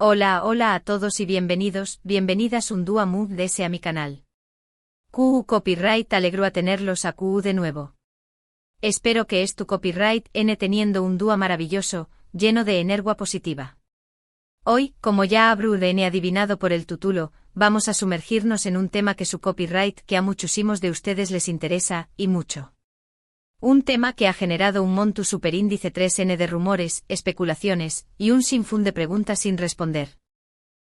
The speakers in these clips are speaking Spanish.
Hola a todos y bienvenidas un día más a mi canal. Copyright alegro a tenerlos a de nuevo. Espero que tu copyright teniendo un día maravilloso, lleno de energía positiva. Hoy, como ya habrán adivinado por el título, vamos a sumergirnos en un tema que su copyright que a muchísimos de ustedes les interesa, y mucho. Un tema que ha generado un monto superíndice 3N de rumores, especulaciones, y un sinfín de preguntas sin responder.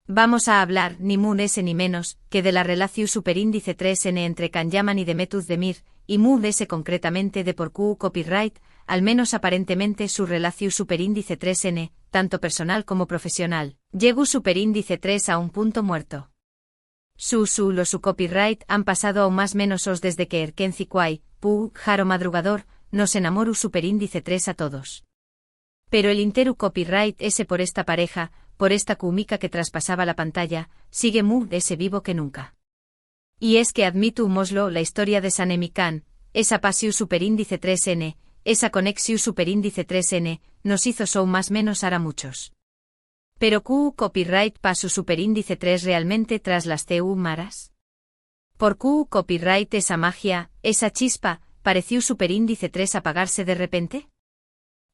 Vamos a hablar, ni más ni menos, que de la relación superíndice 3N entre Can Yaman y Demet Özdemir, y más concretamente de por qué copyright, al menos aparentemente su relación superíndice 3N, tanto personal como profesional, llegó superíndice 3 a un punto muerto. Su copyright han pasado o más menos os desde que Erkenci Kwai, Jaro Madrugador, nos enamoró superíndice 3 a todos. Pero el interu copyright ese por esta pareja, por esta cúmica que traspasaba la pantalla, sigue ese vivo que nunca. Y es que admitumoslo la historia de Sanemi Can, esa pasiu superíndice 3N, esa conexiu superíndice 3N, nos hizo más menos hará muchos. Pero copyright pasu superíndice 3 realmente tras las TU maras. Por copyright esa magia, esa chispa, pareció superíndice 3 apagarse de repente.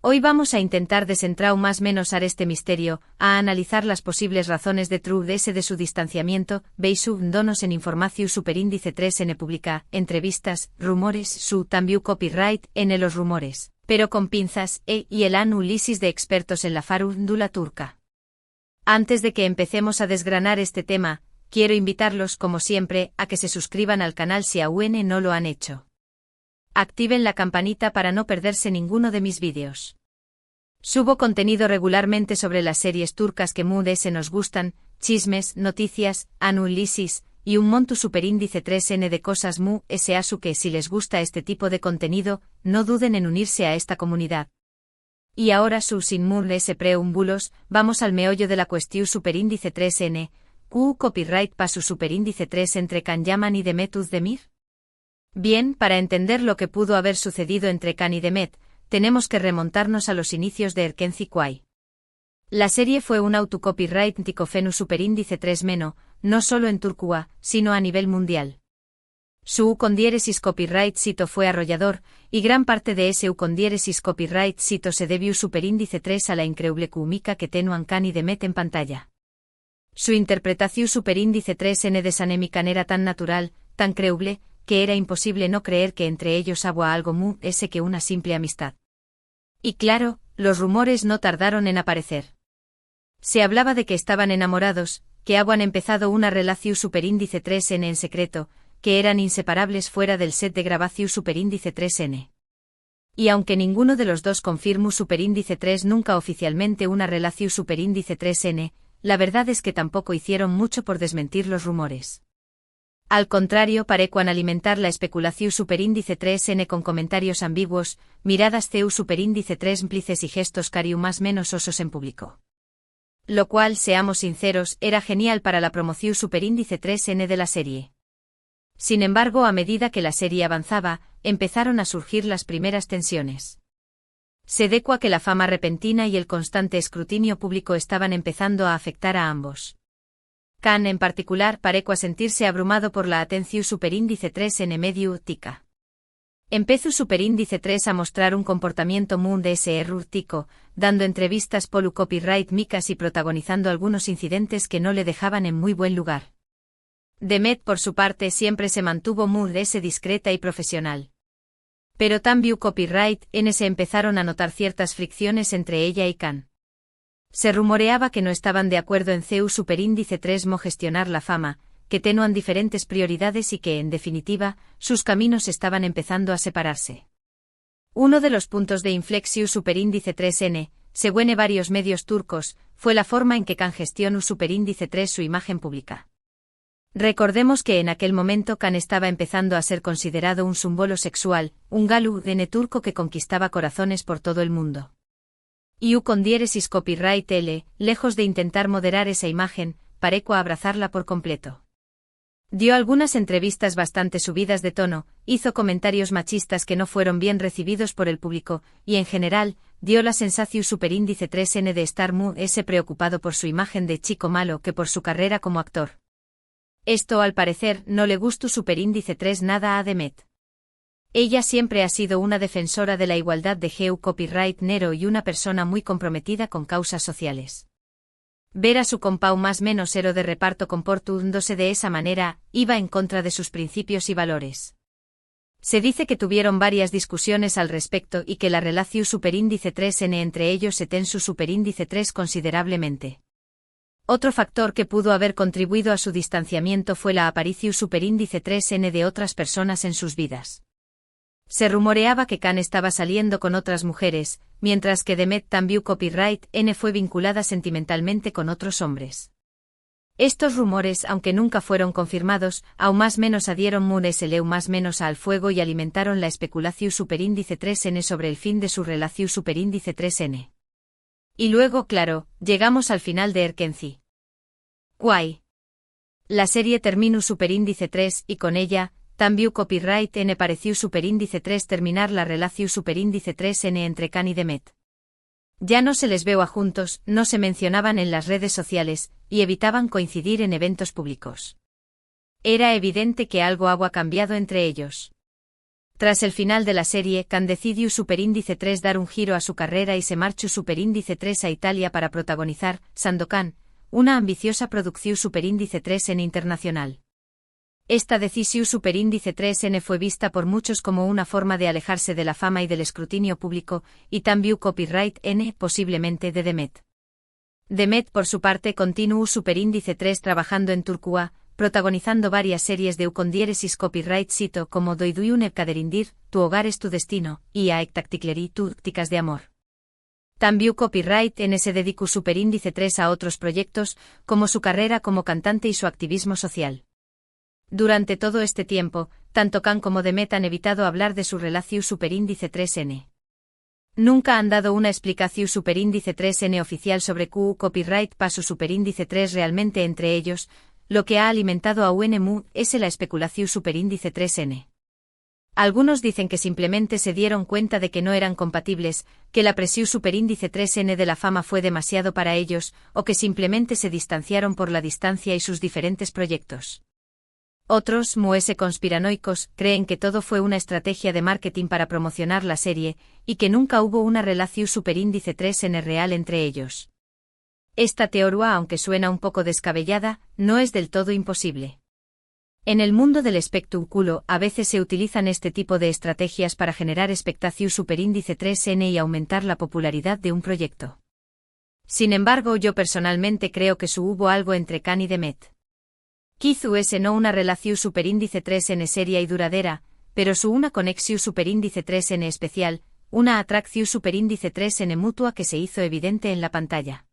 Hoy vamos a intentar desentrar más menos este misterio, a analizar las posibles razones de de su distanciamiento, beisu donos en información superíndice 3N pública, entrevistas, rumores, su también copyright en los rumores, pero con pinzas, y el análisis de expertos en la farándula turca. Antes de que empecemos a desgranar este tema, quiero invitarlos, como siempre, a que se suscriban al canal si aún no lo han hecho. Activen la campanita para no perderse ninguno de mis vídeos. Subo contenido regularmente sobre las series turcas que se nos gustan, chismes, noticias, análisis, y un monto superíndice 3N de cosas sasu que si les gusta este tipo de contenido, no duden en unirse a esta comunidad. Y ahora sin preámbulos, vamos al meollo de la cuestión superíndice 3N, copyright pasu superíndice 3 entre Can Yaman y Demet Özdemir. Bien, para entender lo que pudo haber sucedido entre Can y Demet, tenemos que remontarnos a los inicios de Erkenci Kwai. La serie fue un autocopyright ticofenu superíndice 3 meno, no solo en Turquía, sino a nivel mundial. Su condiéresis copyright sito fue arrollador, y gran parte de ese condiéresis copyright sito se debió superíndice 3 a la increíble cúmica que tenuan Can y Demet en pantalla. Su interpretación superíndice 3N de Sanemi Can era tan natural, tan creíble, que era imposible no creer que entre ellos había algo ese que una simple amistad. Y claro, los rumores no tardaron en aparecer. Se hablaba de que estaban enamorados, que habían empezado una relación superíndice 3N en secreto, que eran inseparables fuera del set de grabación superíndice 3N. Y aunque ninguno de los dos confirmó superíndice 3 nunca oficialmente una relación superíndice 3N, la verdad es que tampoco hicieron mucho por desmentir los rumores. Al contrario, parecuan alimentar la especulación superíndice 3N con comentarios ambiguos, miradas CU superíndice 3 cómplices y gestos cariu más menos osos en público. Lo cual, seamos sinceros, era genial para la promoción superíndice 3N de la serie. Sin embargo, a medida que la serie avanzaba, empezaron a surgir las primeras tensiones. Se decua que la fama repentina y el constante escrutinio público estaban empezando a afectar a ambos. Can en particular parecua sentirse abrumado por la atención superíndice 3N medio tica. Empezó superíndice 3 a mostrar un comportamiento de SR tico, dando entrevistas polu copyright micas y protagonizando algunos incidentes que no le dejaban en muy buen lugar. Demet por su parte siempre se mantuvo discreta y profesional. Pero también copyright se empezaron a notar ciertas fricciones entre ella y Can. Se rumoreaba que no estaban de acuerdo en CU superíndice 3 gestionar la fama, que tenuan diferentes prioridades y que, en definitiva, sus caminos estaban empezando a separarse. Uno de los puntos de inflexión superíndice 3N, según varios medios turcos, fue la forma en que Can gestionó superíndice 3 su imagen pública. Recordemos que en aquel momento Can estaba empezando a ser considerado un símbolo sexual, un galu dene turco que conquistaba corazones por todo el mundo. Y con diéresis copyright lejos de intentar moderar esa imagen, parecua abrazarla por completo. Dio algunas entrevistas bastante subidas de tono, hizo comentarios machistas que no fueron bien recibidos por el público, y en general, dio la sensación superíndice 3N de estar más preocupado por su imagen de chico malo que por su carrera como actor. Esto al parecer no le gustó superíndice 3 nada a Demet. Ella siempre ha sido una defensora de la igualdad de género copyright nero y una persona muy comprometida con causas sociales. Ver a su compau más menos héroe de reparto comportándose de esa manera, iba en contra de sus principios y valores. Se dice que tuvieron varias discusiones al respecto y que la relación superíndice 3N entre ellos se tensu superíndice 3 considerablemente. Otro factor que pudo haber contribuido a su distanciamiento fue la aparición superíndice 3N de otras personas en sus vidas. Se rumoreaba que Khan estaba saliendo con otras mujeres, mientras que Demet también copyright N fue vinculada sentimentalmente con otros hombres. Estos rumores, aunque nunca fueron confirmados, aún más menos adhieron Muneseleu más menos al fuego y alimentaron la especulación superíndice 3N sobre el fin de su relación superíndice 3N. Y luego, claro, llegamos al final de Erkenci. Guay. La serie terminó superíndice 3 y con ella, también copyright N pareció superíndice 3 terminar la relación superíndice 3N entre Khan y Demet. Ya no se les veo a juntos, no se mencionaban en las redes sociales, y evitaban coincidir en eventos públicos. Era evidente que algo había cambiado entre ellos. Tras el final de la serie, Khan decidió superíndice 3 dar un giro a su carrera y se marchó superíndice 3 a Italia para protagonizar Sandokan, una ambiciosa producción superíndice 3N internacional. Esta decisión superíndice 3N fue vista por muchos como una forma de alejarse de la fama y del escrutinio público, y también copyright N posiblemente de Demet. Demet por su parte continuó superíndice 3 trabajando en Turquía, protagonizando varias series de ucondiéresis copyright sito como Doiduyun Kaderindir, Tu hogar es tu destino, y a Ectacticleri Túcticas de amor. También copyright N se dedicó superíndice 3 a otros proyectos, como su carrera como cantante y su activismo social. Durante todo este tiempo, tanto Khan como Demet han evitado hablar de su relación superíndice 3N. Nunca han dado una explicación superíndice 3N oficial sobre copyright paso superíndice 3 realmente entre ellos, lo que ha alimentado a UNMU es la especulación superíndice 3N. Algunos dicen que simplemente se dieron cuenta de que no eran compatibles, que la presión superíndice 3N de la fama fue demasiado para ellos, o que simplemente se distanciaron por la distancia y sus diferentes proyectos. Otros, conspiranoicos, creen que todo fue una estrategia de marketing para promocionar la serie, y que nunca hubo una relación superíndice 3N real entre ellos. Esta teoría, aunque suena un poco descabellada, no es del todo imposible. En el mundo del espectáculo, a veces se utilizan este tipo de estrategias para generar expectación superíndice 3N y aumentar la popularidad de un proyecto. Sin embargo, yo personalmente creo que hubo algo entre Khan y Demet. Quizá es no una relación superíndice 3N seria y duradera, pero una conexión superíndice 3N especial, una atracción superíndice 3N mutua que se hizo evidente en la pantalla.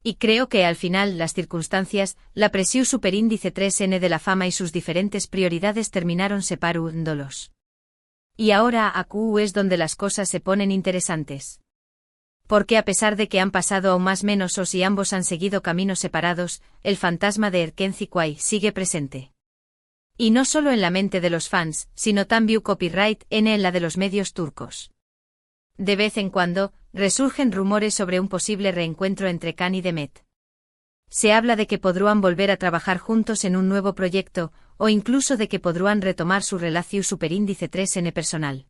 Y creo que al final las circunstancias, la presión superíndice 3N de la fama y sus diferentes prioridades terminaron separándolos. Y ahora aquí es donde las cosas se ponen interesantes. Porque a pesar de que han pasado aún más menos y ambos han seguido caminos separados, el fantasma de Erkenci Kuay sigue presente. Y no solo en la mente de los fans, sino también copyright N en la de los medios turcos. De vez en cuando, resurgen rumores sobre un posible reencuentro entre Khan y Demet. Se habla de que podrán volver a trabajar juntos en un nuevo proyecto, o incluso de que podrán retomar su relación superíndice 3N personal.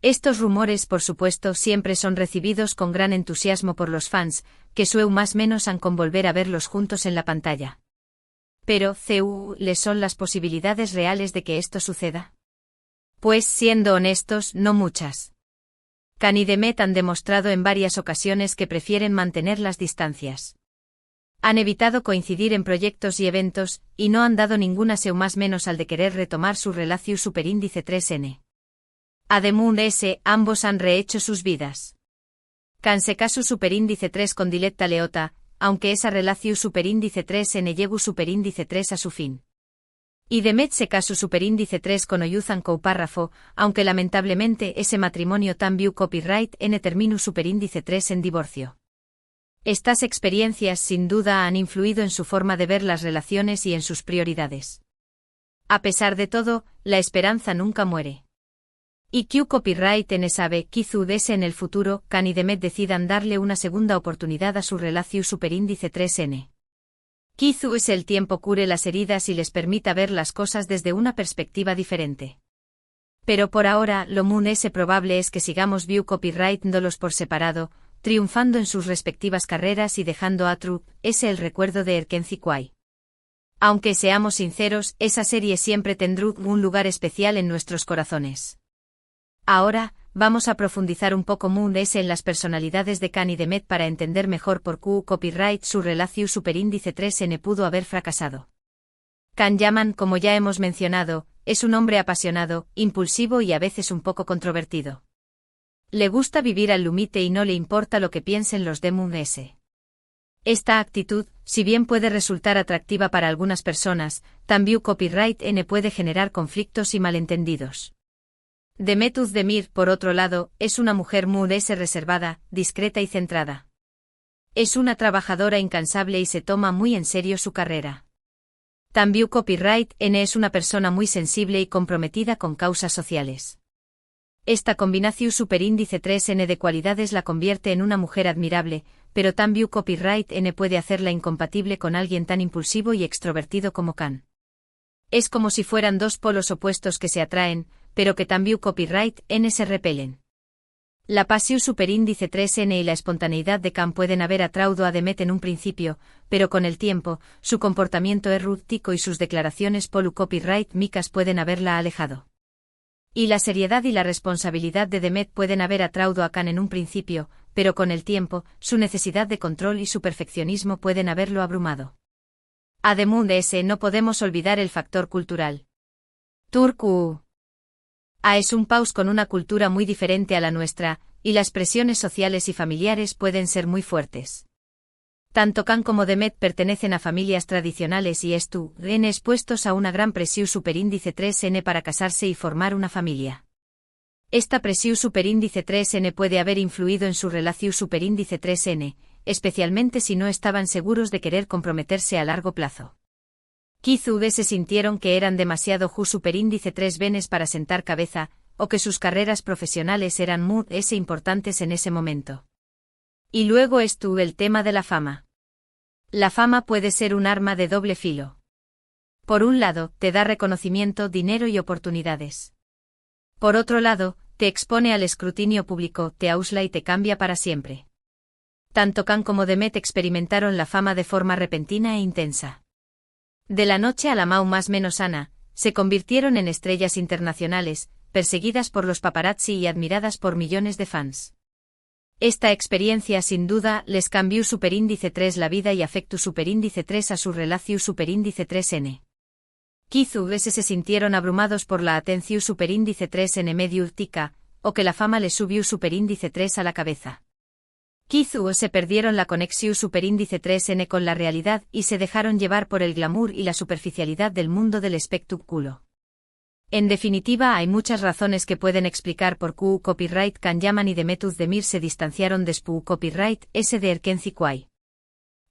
Estos rumores, por supuesto, siempre son recibidos con gran entusiasmo por los fans, que más menos han con volver a verlos juntos en la pantalla. Pero, ¿les son las posibilidades reales de que esto suceda? Pues, siendo honestos, no muchas. Khan y Demet han demostrado en varias ocasiones que prefieren mantener las distancias. Han evitado coincidir en proyectos y eventos, y no han dado ninguna más menos al de querer retomar su relación superíndice 3N. Además, ambos han rehecho sus vidas. Khan se casó superíndice 3 con Diletta Leotta, aunque esa relación superíndice 3N llegó superíndice 3 a su fin. Y Demet se casó superíndice 3 con Oyuzhan Koupárrafo, aunque lamentablemente ese matrimonio también copyright N terminó superíndice 3 en divorcio. Estas experiencias sin duda han influido en su forma de ver las relaciones y en sus prioridades. A pesar de todo, la esperanza nunca muere. Y Q Copyright N sabe que en el futuro, Can y Demet decidan darle una segunda oportunidad a su relación superíndice 3N. Quizás es el tiempo cure las heridas y les permita ver las cosas desde una perspectiva diferente. Pero por ahora, lo muy probable es que sigamos View Copyright los por separado, triunfando en sus respectivas carreras y dejando a True, el recuerdo de Erkenci Kwai. Aunque seamos sinceros, esa serie siempre tendrá un lugar especial en nuestros corazones. Ahora, vamos a profundizar un poco más en las personalidades de Can y Demet para entender mejor por qué Copyright su relación superíndice 3N pudo haber fracasado. Can Yaman, como ya hemos mencionado, es un hombre apasionado, impulsivo y a veces un poco controvertido. Le gusta vivir al límite y no le importa lo que piensen los de Moon S. Esta actitud, si bien puede resultar atractiva para algunas personas, también Copyright N puede generar conflictos y malentendidos. Demet Özdemir, por otro lado, es una mujer muy reservada, discreta y centrada. Es una trabajadora incansable y se toma muy en serio su carrera. También Copyright N es una persona muy sensible y comprometida con causas sociales. Esta combinación superíndice 3N de cualidades la convierte en una mujer admirable, pero también Copyright N puede hacerla incompatible con alguien tan impulsivo y extrovertido como Can. Es como si fueran dos polos opuestos que se atraen, pero que también Copyright N se repelen. La pasión superíndice 3N y la espontaneidad de Can pueden haber atraído a Demet en un principio, pero con el tiempo, su comportamiento errático y sus declaraciones polu Copyright micas pueden haberla alejado. Y la seriedad y la responsabilidad de Demet pueden haber atraído a Can en un principio, pero con el tiempo, su necesidad de control y su perfeccionismo pueden haberlo abrumado. Además de ese, no podemos olvidar el factor cultural. Turku es un país con una cultura muy diferente a la nuestra, y las presiones sociales y familiares pueden ser muy fuertes. Tanto Can como Demet pertenecen a familias tradicionales y están expuestos a una gran presión superíndice 3N para casarse y formar una familia. Esta presión superíndice 3N puede haber influido en su relación superíndice 3N, especialmente si no estaban seguros de querer comprometerse a largo plazo. Quizás se sintieron que eran demasiado superíndice 3 venes para sentar cabeza, o que sus carreras profesionales eran muy importantes en ese momento. Y luego estuvo el tema de la fama. La fama puede ser un arma de doble filo. Por un lado, te da reconocimiento, dinero y oportunidades. Por otro lado, te expone al escrutinio público, te aúsla y te cambia para siempre. Tanto Can como Demet experimentaron la fama de forma repentina e intensa. De la noche a la más menos Ana, se convirtieron en estrellas internacionales, perseguidas por los paparazzi y admiradas por millones de fans. Esta experiencia sin duda les cambió superíndice 3 la vida y afectó superíndice 3 a su relación superíndice 3N. Quizás se sintieron abrumados por la atención superíndice 3N medio urtica, o que la fama les subió superíndice 3 a la cabeza. Quizás se perdieron la conexión superíndice 3N con la realidad y se dejaron llevar por el glamour y la superficialidad del mundo del espectáculo. En definitiva, hay muchas razones que pueden explicar por qué Copyright Can Yaman y Demet Özdemir se distanciaron de su Copyright S de Erkenci Kwai.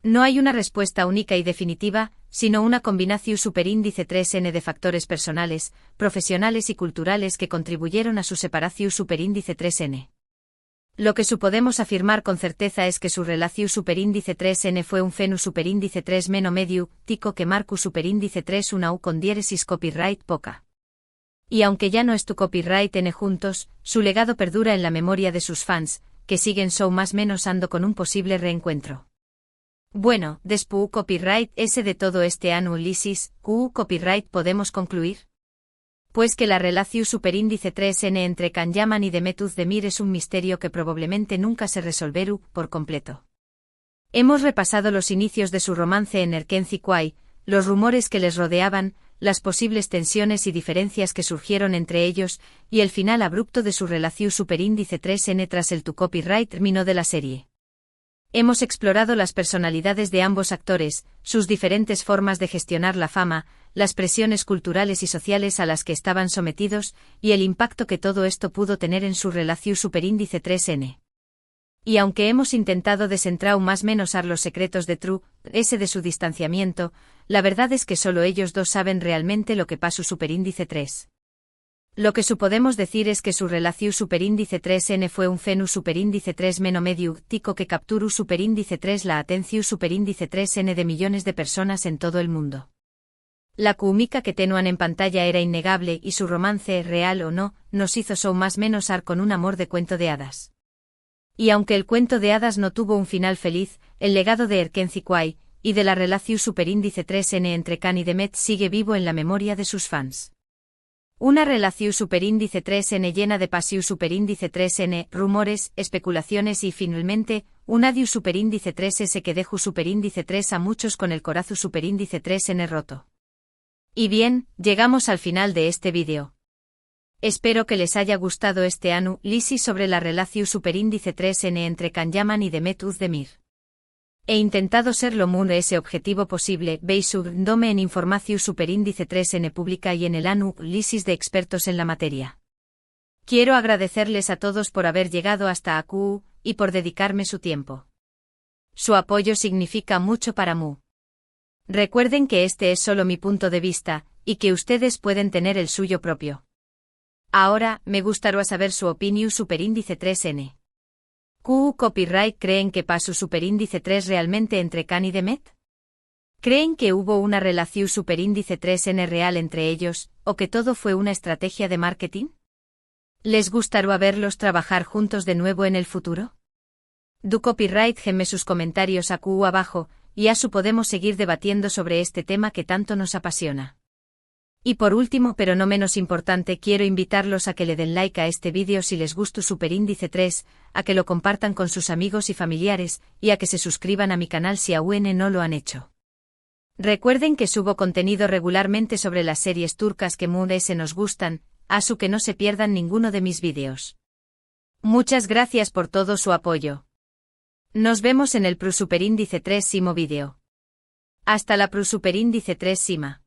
No hay una respuesta única y definitiva, sino una combinación superíndice 3N de factores personales, profesionales y culturales que contribuyeron a su separación superíndice 3N. Lo que podemos afirmar con certeza es que su relación superíndice 3N fue un fenu superíndice 3 meno medio, tico que marcu superíndice 3 una u con diéresis Copyright poca. Y aunque ya no es tu Copyright N juntos, su legado perdura en la memoria de sus fans, que siguen más menos ando con un posible reencuentro. Bueno, después Copyright S de todo este análisis, Copyright podemos concluir. Pues que la relación superíndice 3N entre Can Yaman y Demet Özdemir es un misterio que probablemente nunca se resolverá por completo. Hemos repasado los inicios de su romance en Erkenci Kwai, los rumores que les rodeaban, las posibles tensiones y diferencias que surgieron entre ellos, y el final abrupto de su relación superíndice 3N tras el tu Copyright terminó de la serie. Hemos explorado las personalidades de ambos actores, sus diferentes formas de gestionar la fama, las presiones culturales y sociales a las que estaban sometidos, y el impacto que todo esto pudo tener en su relación superíndice 3N. Y aunque hemos intentado desentrar más menos los secretos de True, ese de su distanciamiento, la verdad es que solo ellos dos saben realmente lo que pasó superíndice 3. Lo que supodemos decir es que su relación superíndice 3n fue un fenus superíndice 3 medio tico que capturó superíndice 3 la atención superíndice 3n de millones de personas en todo el mundo. La química que tenuan en pantalla era innegable y su romance, real o no, nos hizo so más menos ar con un amor de cuento de hadas. Y aunque el cuento de hadas no tuvo un final feliz, el legado de Erkenci Kwai y de la relación superíndice 3n entre Khan y Demet sigue vivo en la memoria de sus fans. Una relación superíndice 3n llena de pasión superíndice 3n, rumores, especulaciones y finalmente, un adiós superíndice 3s que dejó superíndice 3 a muchos con el corazón superíndice 3n roto. Y bien, llegamos al final de este vídeo. Espero que les haya gustado este análisis sobre la relación superíndice 3n entre Khan Yaman y Demet Özdemir. He intentado ser lo más ese objetivo posible, basándome en información superíndice 3n pública y en el análisis de expertos en la materia. Quiero agradecerles a todos por haber llegado hasta aquí y por dedicarme su tiempo. Su apoyo significa mucho para mí. Recuerden que este es solo mi punto de vista, y que ustedes pueden tener el suyo propio. Ahora, me gustaría saber su opinión superíndice 3n. Copyright ¿creen que pasó superíndice 3 realmente entre Khan y Demet? ¿Creen que hubo una relación superíndice 3n real entre ellos, o que todo fue una estrategia de marketing? ¿Les gustaría verlos trabajar juntos de nuevo en el futuro? Copyright geme sus comentarios aquí abajo, y así podemos seguir debatiendo sobre este tema que tanto nos apasiona. Y por último pero no menos importante quiero invitarlos a que le den like a este vídeo si les gustó superíndice 3, a que lo compartan con sus amigos y familiares, y a que se suscriban a mi canal si aún no lo han hecho. Recuerden que subo contenido regularmente sobre las series turcas que se nos gustan, así que no se pierdan ninguno de mis vídeos. Muchas gracias por todo su apoyo. Nos vemos en el superíndice 3 vídeo. Hasta la superíndice 3 Sima.